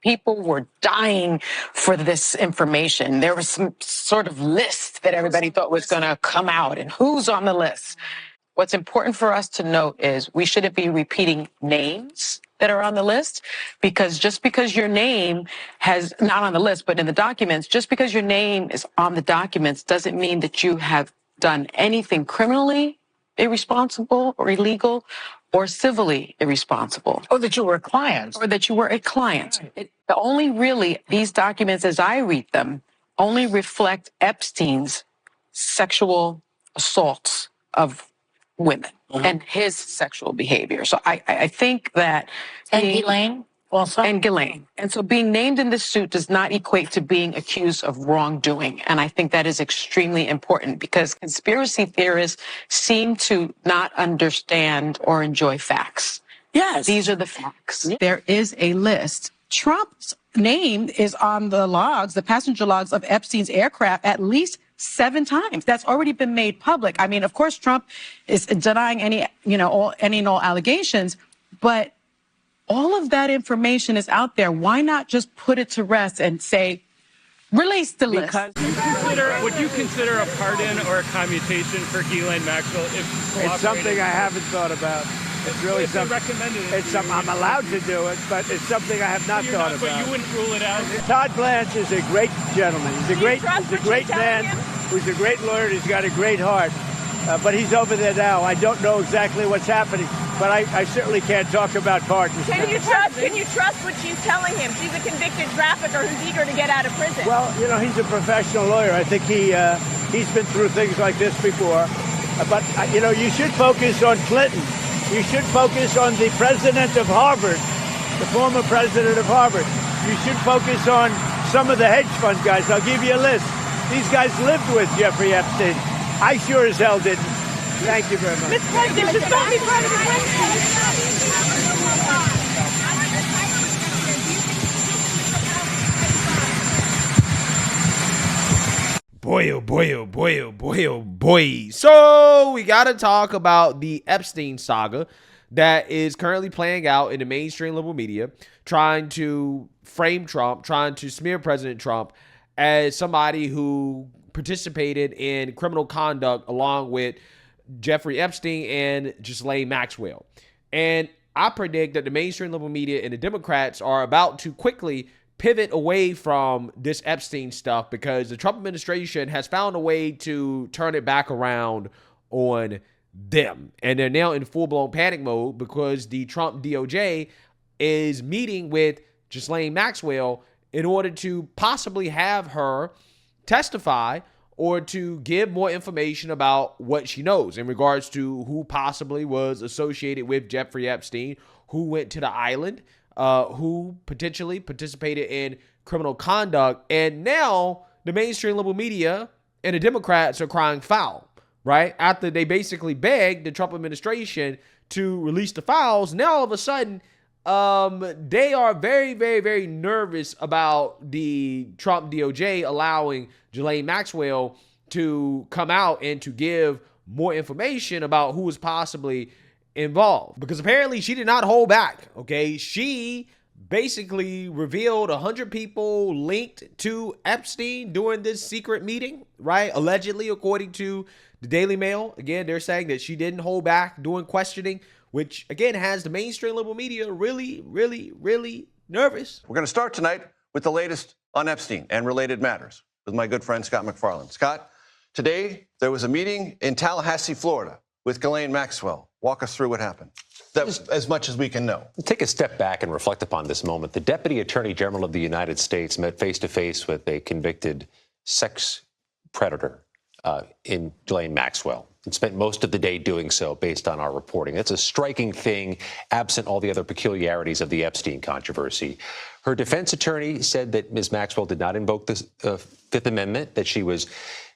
People were dying for this information. There was some sort of list that everybody thought was going to come out, and who's on the list. What's important for us to note is we shouldn't be repeating names that are on the list, because just because your name has not on the list, but in the documents, just because your name is on the documents doesn't mean that you have done anything criminally irresponsible or illegal or civilly irresponsible. Or that you were a client. Or that you were a client. These documents, as I read them, only reflect Epstein's sexual assaults of women and his sexual behavior. So I think that... And Ghislaine also? And Ghislaine. And so being named in this suit does not equate to being accused of wrongdoing. And I think that is extremely important, because conspiracy theorists seem to not understand or enjoy facts. Yes. These are the facts. There is a list. Trump's name is on the logs, the passenger logs of Epstein's aircraft at least 7 times. That's already been made public. I mean, of course, Trump is denying any and all allegations, but all of that information is out there. Why not just put it to rest and say, release the list? Would you consider a pardon or a commutation for Ghislaine Maxwell if she's cooperating? It's something I haven't thought about. It's really something. I'm allowed to do it, but it's something I have not thought about. But you wouldn't rule it out. Todd Blanche is a great gentleman. He's a great man. He's a great lawyer. He's got a great heart. But he's over there now. I don't know exactly what's happening, but I certainly can't talk about pardons. Can you trust what she's telling him? She's a convicted trafficker who's eager to get out of prison. Well, he's a professional lawyer. I think he's been through things like this before. But you should focus on Clinton. You should focus on the president of Harvard, the former president of Harvard. You should focus on some of the hedge fund guys. I'll give you a list. These guys lived with Jeffrey Epstein. I sure as hell didn't. Thank you very much. Mr. President, this is not me part of the president. Boy, oh boy, oh boy, oh boy, oh boy. So we got to talk about the Epstein saga that is currently playing out in the mainstream liberal media, trying to frame Trump, trying to smear President Trump as somebody who participated in criminal conduct along with Jeffrey Epstein and Ghislaine Maxwell. And I predict that the mainstream liberal media and the Democrats are about to quickly pivot away from this Epstein stuff, because the Trump administration has found a way to turn it back around on them. And they're now in full-blown panic mode because the Trump DOJ is meeting with Ghislaine Maxwell in order to possibly have her testify or to give more information about what she knows in regards to who possibly was associated with Jeffrey Epstein, who went to the island, who potentially participated in criminal conduct. And now the mainstream liberal media and the Democrats are crying foul, right? After they basically begged the Trump administration to release the files, now all of a sudden, they are very, very, very nervous about the Trump DOJ allowing Ghislaine Maxwell to come out and to give more information about who was possibly involved, because apparently she did not hold back. Okay, she basically revealed 100 people linked to Epstein during this secret meeting, right? Allegedly, according to the Daily Mail. Again, they're saying that she didn't hold back doing questioning, which again has the mainstream liberal media really, really, really nervous. We're going to start tonight with the latest on Epstein and related matters with my good friend Scott McFarland. Scott, today there was a meeting in Tallahassee, Florida with Ghislaine Maxwell. Walk us through what happened. That's as much as we can know. Take a step back and reflect upon this moment. The Deputy Attorney General of the United States met face-to-face with a convicted sex predator in Ghislaine Maxwell, and spent most of the day doing so based on our reporting. That's a striking thing, absent all the other peculiarities of the Epstein controversy. Her defense attorney said that Ms. Maxwell did not invoke the Fifth Amendment, that she was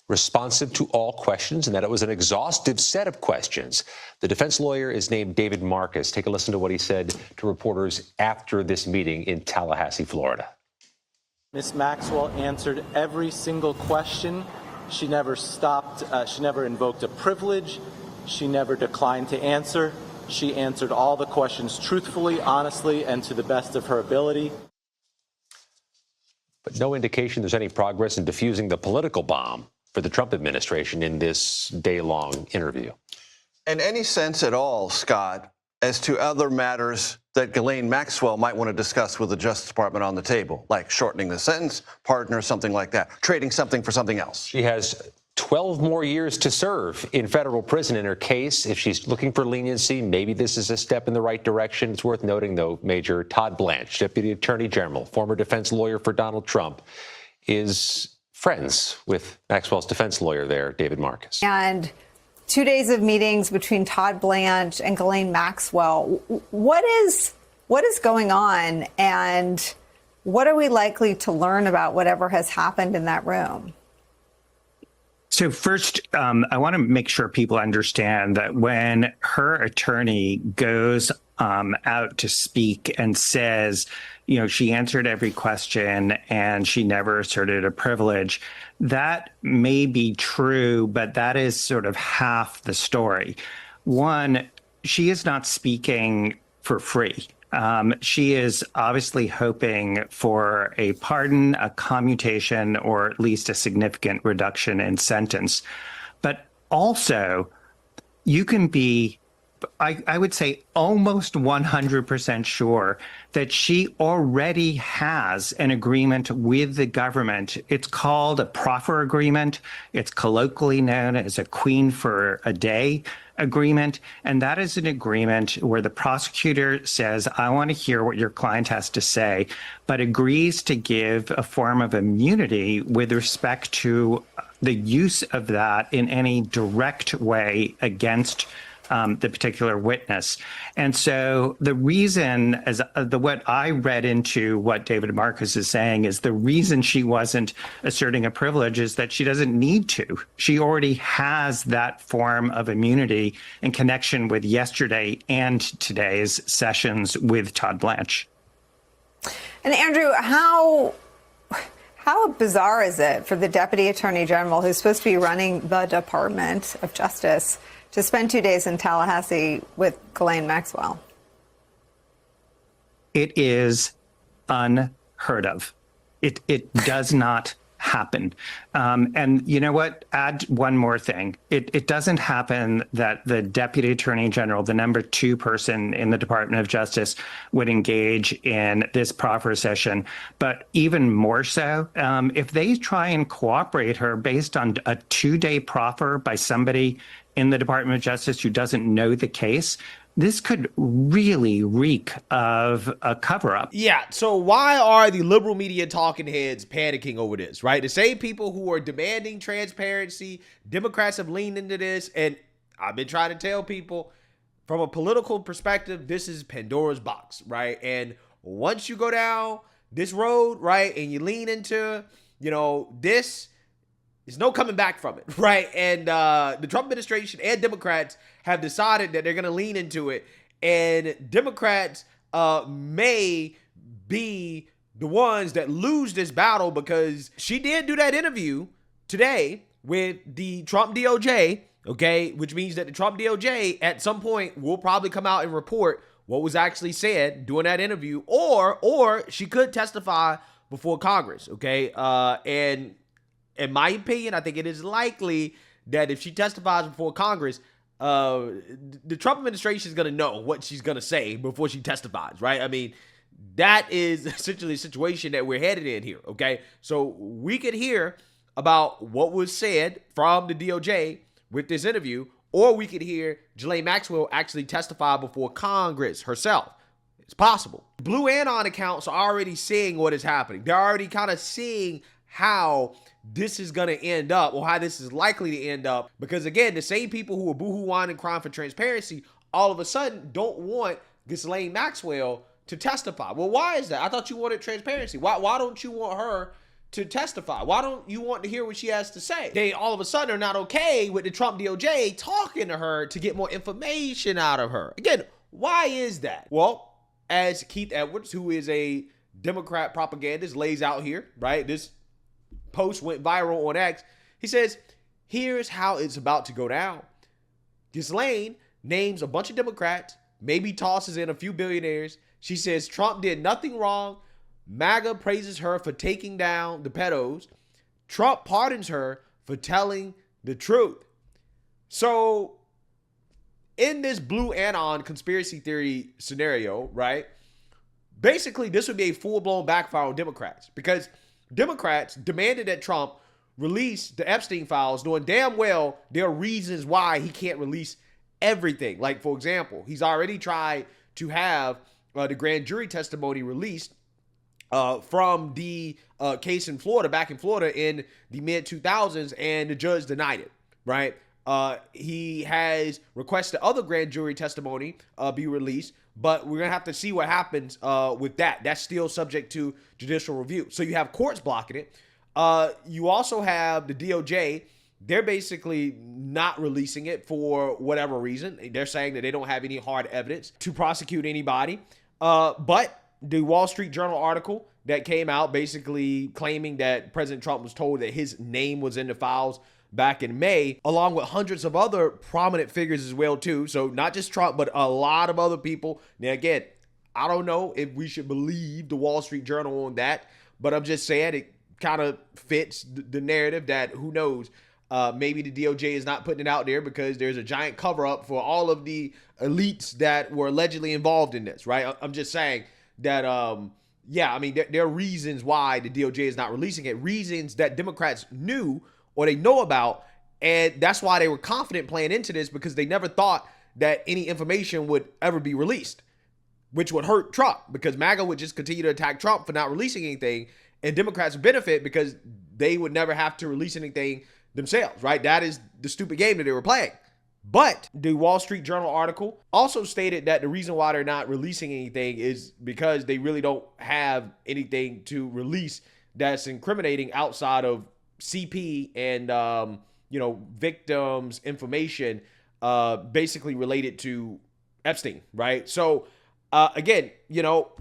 responsive to all questions, and that it was an exhaustive set of questions. The defense lawyer is named David Markus. Take a listen to what he said to reporters after this meeting in Tallahassee, Florida. Ms. Maxwell answered every single question. She never stopped. She never invoked a privilege. She never declined to answer. She answered all the questions truthfully, honestly, and to the best of her ability. But no indication there's any progress in diffusing the political bomb for the Trump administration in this day-long interview. And any sense at all, Scott, as to other matters that Ghislaine Maxwell might want to discuss with the Justice Department on the table, like shortening the sentence, pardon, or something like that, trading something for something else? She has 12 more years to serve in federal prison in her case. If she's looking for leniency, maybe this is a step in the right direction. It's worth noting, though, Major Todd Blanche, Deputy Attorney General, former defense lawyer for Donald Trump, is friends with Maxwell's defense lawyer there, David Markus. And 2 days of meetings between Todd Blanche and Ghislaine Maxwell. What is going on, and what are we likely to learn about whatever has happened in that room? So first, I want to make sure people understand that when her attorney goes out to speak and says, you know, she answered every question and she never asserted a privilege, that may be true, but that is sort of half the story. One, she is not speaking for free. She is obviously hoping for a pardon, a commutation, or at least a significant reduction in sentence. But also, you can be, I would say, almost 100% sure that she already has an agreement with the government. It's called a proffer agreement. It's colloquially known as a queen for a day agreement. And that is an agreement where the prosecutor says, I want to hear what your client has to say, but agrees to give a form of immunity with respect to the use of that in any direct way against the particular witness. And so the reason, as what I read into what David Markus is saying, is the reason she wasn't asserting a privilege is that she doesn't need to. She already has that form of immunity in connection with yesterday and today's sessions with Todd Blanche. And Andrew, how bizarre is it for the Deputy Attorney General, who's supposed to be running the Department of Justice, to spend 2 days in Tallahassee with Ghislaine Maxwell? It is unheard of. It does not happen. And you know what? Add one more thing. It doesn't happen that the Deputy Attorney General, the number 2 person in the Department of Justice, would engage in this proffer session. But even more so, if they try and cooperate her based on a 2-day proffer by somebody in the Department of Justice who doesn't know the case, this could really reek of a cover-up. Yeah, so why are the liberal media talking heads panicking over this, right? The same people who are demanding transparency, Democrats have leaned into this, and I've been trying to tell people, from a political perspective, this is Pandora's box, right? And once you go down this road, right, and you lean into, you know, this, there's no coming back from it, right? And the Trump administration and Democrats have decided that they're going to lean into it. And Democrats may be the ones that lose this battle, because she did do that interview today with the Trump DOJ, okay? Which means that the Trump DOJ at some point will probably come out and report what was actually said during that interview, or she could testify before Congress, okay? And in my opinion, I think it is likely that if she testifies before Congress, the Trump administration is going to know what she's going to say before she testifies, right? I mean, that is essentially the situation that we're headed in here, okay? So we could hear about what was said from the DOJ with this interview, or we could hear Ghislaine Maxwell actually testify before Congress herself. It's possible. Blue Anon accounts are already seeing what is happening. They're already kind of seeing how this is going to end up, or how this is likely to end up, because again, the same people who are boohoo whining crying for transparency all of a sudden don't want Ghislaine Maxwell to testify. Well, why is that? I thought you wanted transparency. Why don't you want her to testify? Why don't you want to hear what she has to say? They all of a sudden are not okay with the Trump DOJ talking to her to get more information out of her. Again, why is that? Well, as Keith Edwards, who is a Democrat propagandist, lays out here, right? This post went viral on X. He says, here's how it's about to go down. Ghislaine names a bunch of Democrats, maybe tosses in a few billionaires. She says Trump did nothing wrong, MAGA praises her for taking down the pedos. Trump pardons her for telling the truth. So in this blue anon conspiracy theory scenario, right, basically this would be a full-blown backfire on Democrats, because Democrats demanded that Trump release the Epstein files, knowing damn well there are reasons why he can't release everything. Like, for example, he's already tried to have the grand jury testimony released from the case in Florida, back in Florida in the mid-2000s, and the judge denied it, right? He has requested other grand jury testimony be released, but we're going to have to see what happens with that. That's still subject to judicial review. So you have courts blocking it. You also have the DOJ. They're basically not releasing it for whatever reason. They're saying that they don't have any hard evidence to prosecute anybody. But the Wall Street Journal article that came out basically claiming that President Trump was told that his name was in the files back in May, along with hundreds of other prominent figures as well too. So not just Trump, but a lot of other people. Now again, I don't know if we should believe the Wall Street Journal on that, but I'm just saying it kind of fits the narrative that who knows, maybe the DOJ is not putting it out there because there's a giant cover up for all of the elites that were allegedly involved in this, right? I'm just saying that, yeah, I mean, there are reasons why the DOJ is not releasing it, reasons that Democrats knew or they know about, and that's why they were confident playing into this, because they never thought that any information would ever be released, which would hurt Trump, because MAGA would just continue to attack Trump for not releasing anything, and Democrats would benefit because they would never have to release anything themselves, right? That is the stupid game that they were playing. But the Wall Street Journal article also stated that the reason why they're not releasing anything is because they really don't have anything to release that's incriminating outside of CP and, victims' information basically related to Epstein, right? So, again,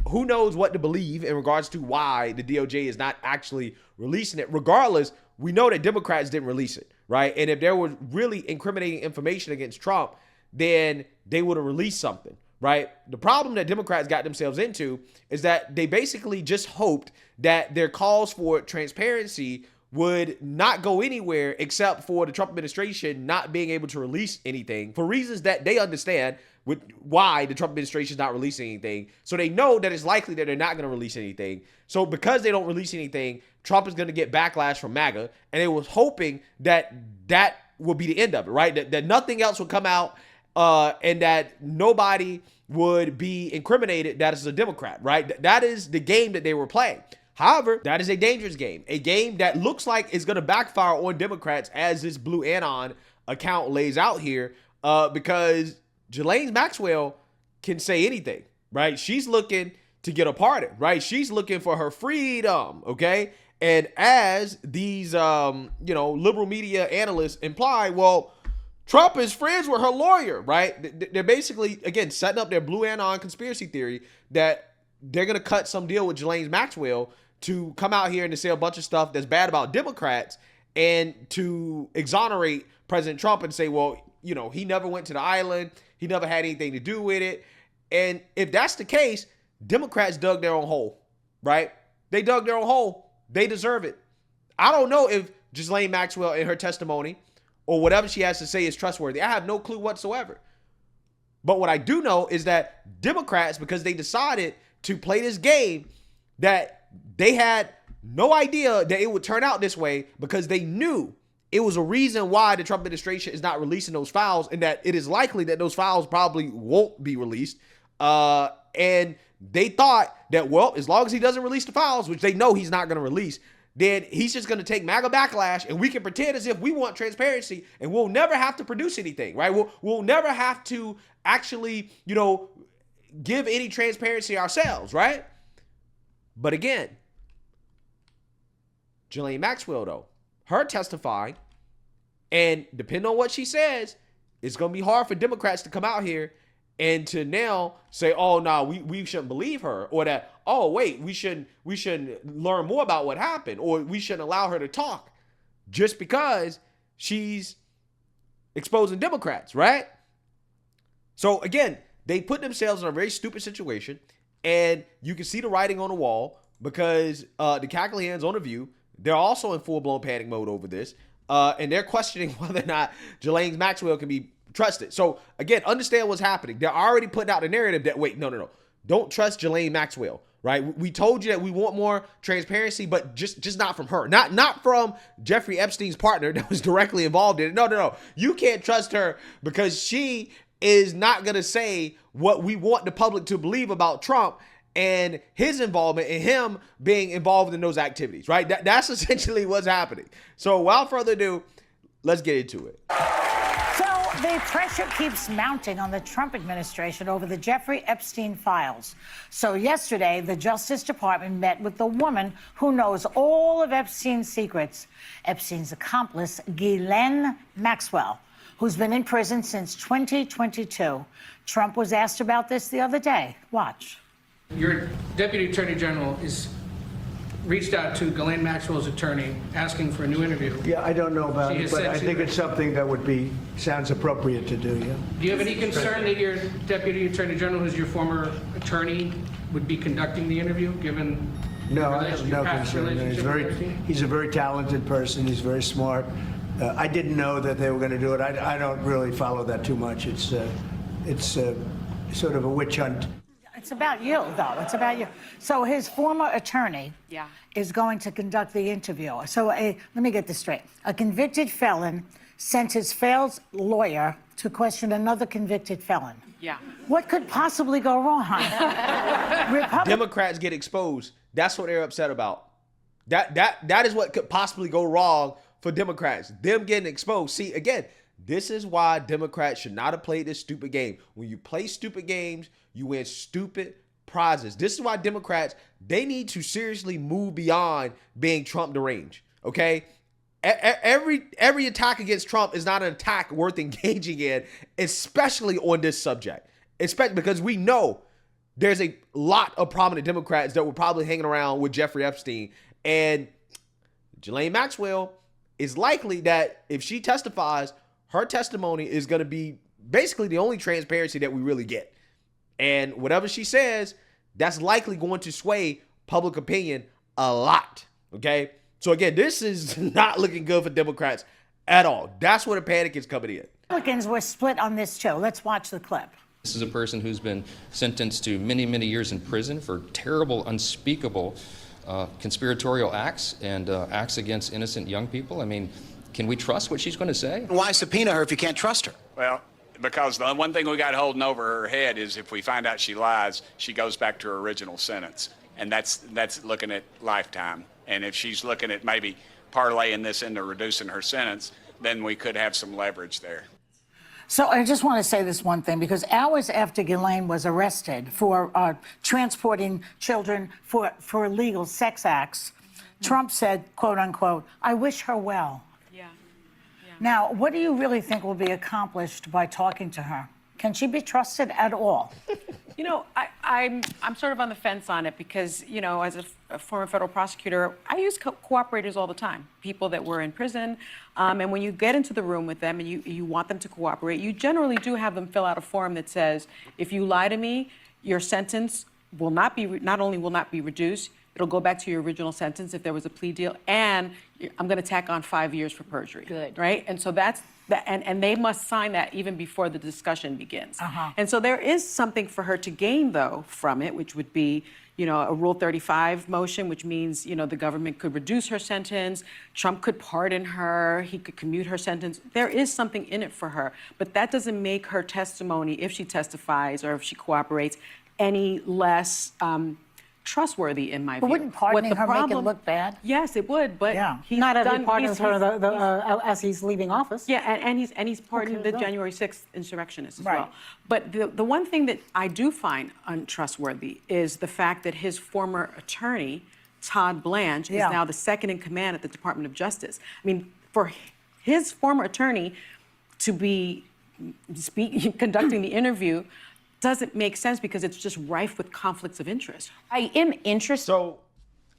who knows what to believe in regards to why the DOJ is not actually releasing it. Regardless, we know that Democrats didn't release it, right? And if there was really incriminating information against Trump, then they would have released something, right? The problem that Democrats got themselves into is that they basically just hoped that their calls for transparency would not go anywhere except for the Trump administration not being able to release anything for reasons that they understand with why the Trump administration is not releasing anything. So they know that it's likely that they're not going to release anything. So because they don't release anything, Trump is going to get backlash from MAGA. And they was hoping that that would be the end of it, right? That nothing else would come out and that nobody would be incriminated that is a Democrat, right? That is the game that they were playing. However, that is a dangerous game, a game that looks like it's going to backfire on Democrats as this Blue Anon account lays out here, because Ghislaine Maxwell can say anything, right? She's looking to get a pardon, right? She's looking for her freedom, okay? And as these, liberal media analysts imply, well, Trump is friends with her lawyer, right? They're basically, again, setting up their Blue Anon conspiracy theory that they're going to cut some deal with Ghislaine Maxwell to come out here and to say a bunch of stuff that's bad about Democrats and to exonerate President Trump and say, well, he never went to the island. He never had anything to do with it. And if that's the case, Democrats dug their own hole, right? They dug their own hole. They deserve it. I don't know if Ghislaine Maxwell in her testimony or whatever she has to say is trustworthy. I have no clue whatsoever. But what I do know is that Democrats, because they decided to play this game, that they had no idea that it would turn out this way, because they knew it was a reason why the Trump administration is not releasing those files, and that it is likely that those files probably won't be released. And they thought that, well, as long as he doesn't release the files, which they know he's not going to release, then he's just going to take MAGA backlash, and we can pretend as if we want transparency, and we'll never have to produce anything, right? We'll never have to actually, give any transparency ourselves, right? But again, Ghislaine Maxwell, though, her testifying, and depending on what she says, it's going to be hard for Democrats to come out here and to now say, oh, no, we shouldn't believe her, or that, oh, wait, we shouldn't learn more about what happened, or we shouldn't allow her to talk just because she's exposing Democrats, right? So again, they put themselves in a very stupid situation, and you can see the writing on the wall because the Callahan's on The View, they're also in full-blown panic mode over this, and they're questioning whether or not Ghislaine Maxwell can be trusted. So, again, understand what's happening. They're already putting out the narrative that, wait, no. Don't trust Ghislaine Maxwell, right? We told you that we want more transparency, but just not from her. Not from Jeffrey Epstein's partner that was directly involved in it. No. You can't trust her because she is not going to say what we want the public to believe about Trump and his involvement and him being involved in those activities, right? That's essentially what's happening. So without further ado, let's get into it. So the pressure keeps mounting on the Trump administration over the Jeffrey Epstein files. So yesterday, the Justice Department met with the woman who knows all of Epstein's secrets, Epstein's accomplice, Ghislaine Maxwell, who's been in prison since 2022. Trump was asked about this the other day. Watch. Your Deputy Attorney General is reached out to Ghislaine Maxwell's attorney asking for a new interview. Yeah, I don't know about it, but I think it's something that sounds appropriate to do, yeah. Do you have any concern that your Deputy Attorney General, who's your former attorney, would be conducting the interview, given No, I have no past concern. relationship? He's a very talented person. He's very smart. I didn't know that they were going to do it. I don't really follow that too much. It's sort of a witch hunt. It's about you, though. It's about you. So his former attorney is going to conduct the interview. So let me get this straight. A convicted felon sent his failed lawyer to question another convicted felon. Yeah. What could possibly go wrong? Democrats get exposed. That's what they're upset about. That is what could possibly go wrong for Democrats. Them getting exposed. See, again, this is why Democrats should not have played this stupid game. When you play stupid games, you win stupid prizes. This is why Democrats, they need to seriously move beyond being Trump deranged, okay? Every attack against Trump is not an attack worth engaging in, especially on this subject. Especially because we know there's a lot of prominent Democrats that were probably hanging around with Jeffrey Epstein. And Ghislaine Maxwell is likely that if she testifies, her testimony is going to be basically the only transparency that we really get. And whatever she says, that's likely going to sway public opinion a lot, okay? So again, this is not looking good for Democrats at all. That's where the panic is coming in. Republicans were split on this too. Let's watch the clip. This is a person who's been sentenced to many, many years in prison for terrible, unspeakable conspiratorial acts and acts against innocent young people. I mean, can we trust what she's going to say? Why subpoena her if you can't trust her? Well, because the one thing we got holding over her head is if we find out she lies, she goes back to her original sentence. And that's looking at lifetime. And if she's looking at maybe parlaying this into reducing her sentence, then we could have some leverage there. So I just want to say this one thing, because hours after Ghislaine was arrested for transporting children for illegal sex acts, Trump said, quote unquote, "I wish her well." Now, what do you really think will be accomplished by talking to her? Can she be trusted at all? You know, I'm sort of on the fence on it because, you know, as a former federal prosecutor, I use cooperators all the time, people that were in prison. And when you get into the room with them and you want them to cooperate, you generally do have them fill out a form that says, if you lie to me, your sentence will not only will not be reduced, it'll go back to your original sentence if there was a plea deal, and I'm going to tack on 5 years for perjury. Good. Right? And so that's that, and they must sign that even before the discussion begins. And so there is something for her to gain, though, from it, which would be, you know, a Rule 35 motion, which means, you know, the government could reduce her sentence, Trump could pardon her, he could commute her sentence. There is something in it for her, but that doesn't make her testimony, if she testifies or if she cooperates, any less trustworthy, in my view. But wouldn't pardoning her make it look bad? Yes, it would, but he's not as he done, pardons her as he's leaving office. Yeah, and he's pardoned the January 6th insurrectionists as well. But the one thing that I do find untrustworthy is the fact that his former attorney, Todd Blanche, is now the second in command at the Department of Justice. I mean, for his former attorney to be conducting the interview doesn't make sense because it's just rife with conflicts of interest. I am interested. So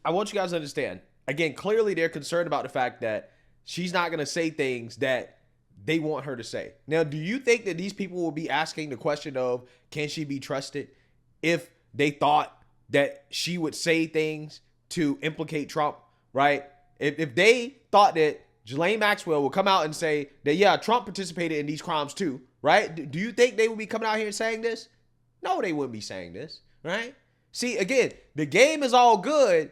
I want you guys to understand, again, clearly they're concerned about the fact that she's not going to say things that they want her to say. Now, do you think that these people will be asking the question of, can she be trusted, if they thought that she would say things to implicate Trump, right? If they thought that Ghislaine Maxwell would come out and say that, yeah, Trump participated in these crimes too, right? Do you think they would be coming out here and saying this? No, they wouldn't be saying this, right? See, again, the game is all good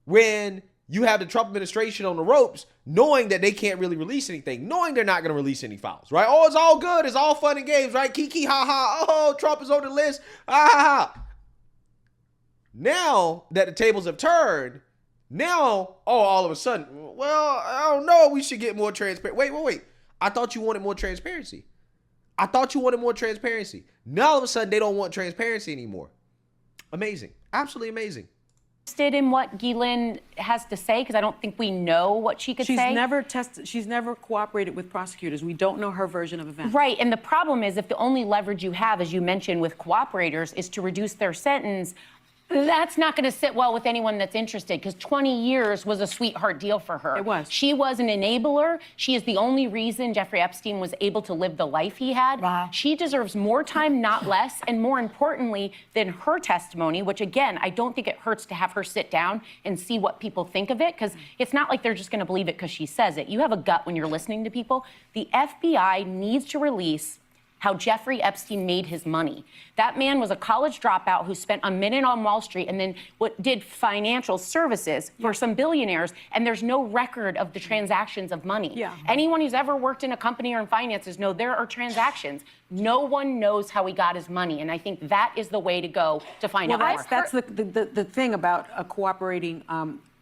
when you have the Trump administration on the ropes, knowing that they can't really release anything, knowing they're not going to release any files, right? Oh, it's all good. It's all fun and games, right? Kiki, ha, ha. Oh, Trump is on the list. Ha, ha, ha. Now that the tables have turned, now, all of a sudden, well, I don't know. We should get more transparent. Wait. I thought you wanted more transparency. Now all of a sudden, they don't want transparency anymore. Amazing. Absolutely amazing. Interested in what Ghislaine has to say, because I don't think we know what she could say. She's never cooperated with prosecutors. We don't know her version of events. Right, and the problem is if the only leverage you have, as you mentioned, with cooperators is to reduce their sentence, that's not going to sit well with anyone that's interested, because 20 years was a sweetheart deal for her. It was. She was an enabler. She is the only reason Jeffrey Epstein was able to live the life he had. Wow. She deserves more time, not less, and more importantly than her testimony, which, again, I don't think it hurts to have her sit down and see what people think of it, because it's not like they're just going to believe it because she says it. You have a gut when you're listening to people. The FBI needs to release how Jeffrey Epstein made his money. That man was a college dropout who spent a minute on Wall Street and then did financial services for some billionaires, and there's no record of the transactions of money. Yeah. Anyone who's ever worked in a company or in finances know there are transactions. No one knows how he got his money, and I think that is the way to go to find out more. That's the thing about a cooperating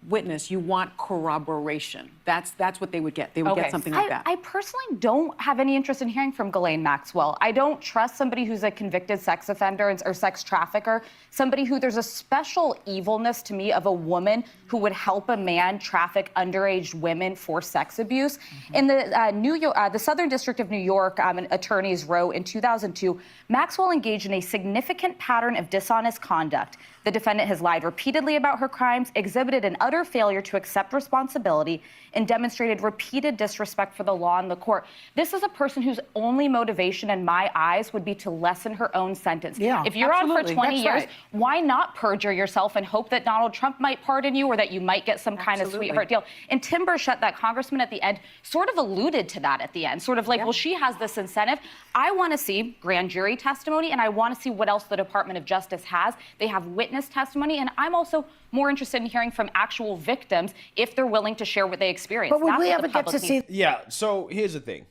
witness. You want corroboration. That's what they would get. They would get something like that. I personally don't have any interest in hearing from Ghislaine Maxwell. I don't trust somebody who's a convicted sex offender or sex trafficker, somebody who there's a special evilness to me of a woman who would help a man traffic underage women for sex abuse. In the Southern District of New York, attorneys wrote in 2002, Maxwell engaged in a significant pattern of dishonest conduct. The defendant has lied repeatedly about her crimes, exhibited an utter failure to accept responsibility, and demonstrated repeated disrespect for the law and the court. This is a person whose only motivation in my eyes would be to lessen her own sentence. Yeah, if you're on for 20 years, right. why not perjure yourself and hope that Donald Trump might pardon you or that you might get some kind of sweetheart deal? And Tim Burchett, that congressman at the end, sort of alluded to that at the end, sort of like, well, she has this incentive. I want to see grand jury testimony, and I want to see what else the Department of Justice has. They have witness testimony, and I'm also more interested in hearing from actual victims if they're willing to share what they experienced. But would we ever get to see? Yeah, so here's the thing.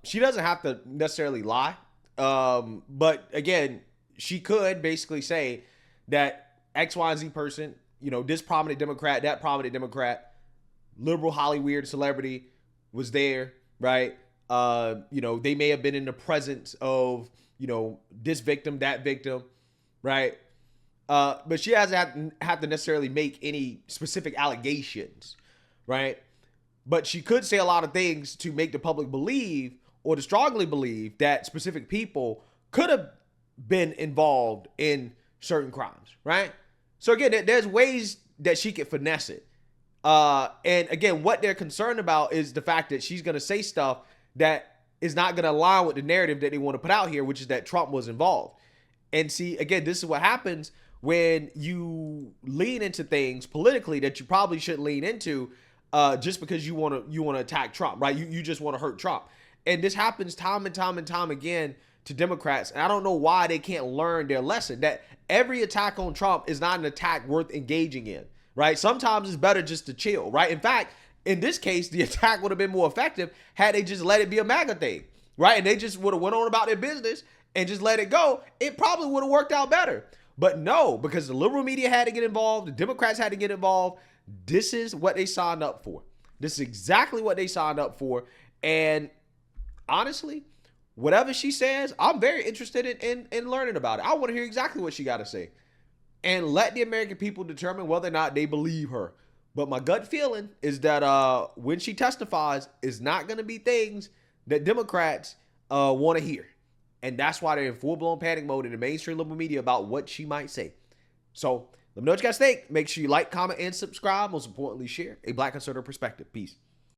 She doesn't have to necessarily lie. But again, she could basically say that X, Y, and Z person, this prominent Democrat, that prominent Democrat, liberal Hollywood celebrity was there, right? They may have been in the presence of, this victim, that victim, right? But she doesn't have to necessarily make any specific allegations, right? But she could say a lot of things to make the public believe or to strongly believe that specific people could have been involved in certain crimes, right? So again, there's ways that she could finesse it. And again, what they're concerned about is the fact that she's going to say stuff that is not going to align with the narrative that they want to put out here, which is that Trump was involved. And see, again, this is what happens when you lean into things politically that you probably shouldn't lean into, just because you want to attack Trump, right? You just want to hurt Trump. And this happens time and time again to Democrats. And I don't know why they can't learn their lesson, that every attack on Trump is not an attack worth engaging in, right? Sometimes it's better just to chill, right? In fact, in this case, the attack would have been more effective had they just let it be a MAGA thing, right? And they just would have went on about their business and just let it go. It probably would have worked out better. But no, because the liberal media had to get involved, the Democrats had to get involved. This is what they signed up for. This is exactly what they signed up for. And honestly, whatever she says, I'm very interested in learning about it. I want to hear exactly what she got to say. And let the American people determine whether or not they believe her. But my gut feeling is that when she testifies, it's not going to be things that Democrats want to hear. And that's why they're in full-blown panic mode in the mainstream liberal media about what she might say. So let me know what you guys think. Make sure you like, comment, and subscribe. Most importantly, share a Black conservative perspective. Peace.